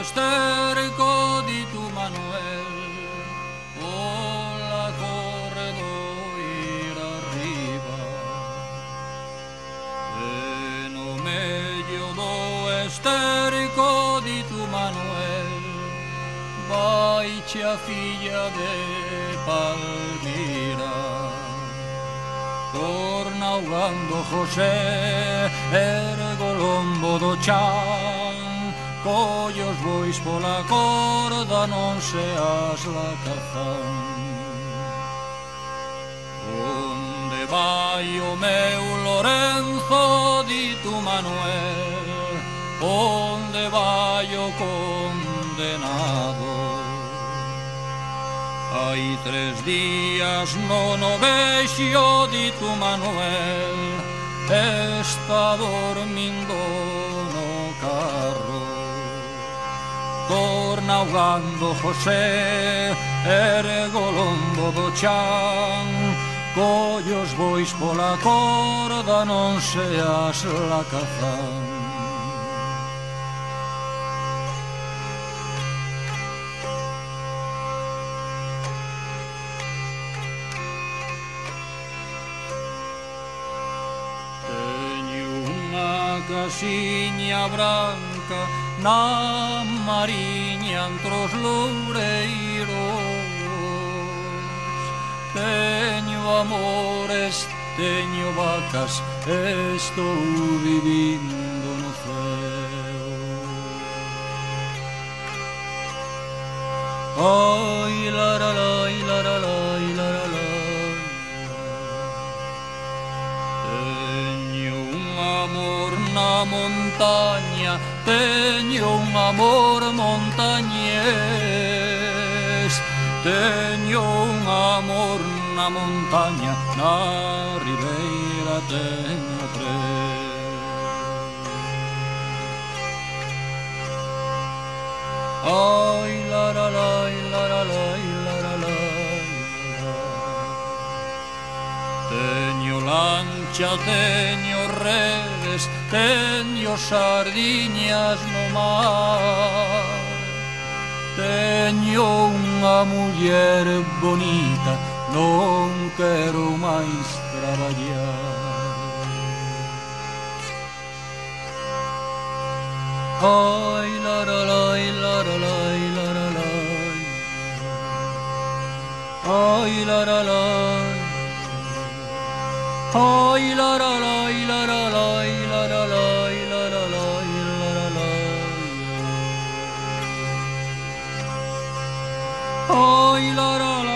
esterco di tu Manuel, o la cordo ir arriba, e no medio do esterco di tu Manuel, vai-te a filha de Palmira. Torna ahogando José, ergo lombo do chan, colle os bois pola corda, non seas lacazán. Onde vai o meu Lorenzo, di tu Manuel, onde vai o condenado? Hai 3 días non o vexo, di tu Manuel, está dormindo no carro. Torna ahogando José, ergo lombo do chan, colle os bois pola corda, non seas lacazán. Casiña branca na mariña entre os loureiros, teño amores, teño vacas, estou vivindo no ceo. Ai, laralai, laralai, laralai, teño un amor na montaña, teño un amor montañés, teño un amor na montaña, na ribeira teño 3. Ai, laralai, laralai, laralai, teño lancha, teño redes, teño sardiñas no mar, teño unha muller bonita, non quero máis traballar. Ai, laralai, laralai, laralai, ai, laralai, ai, laralai, laralai, laralai, laralai, laralai, ai, laralai.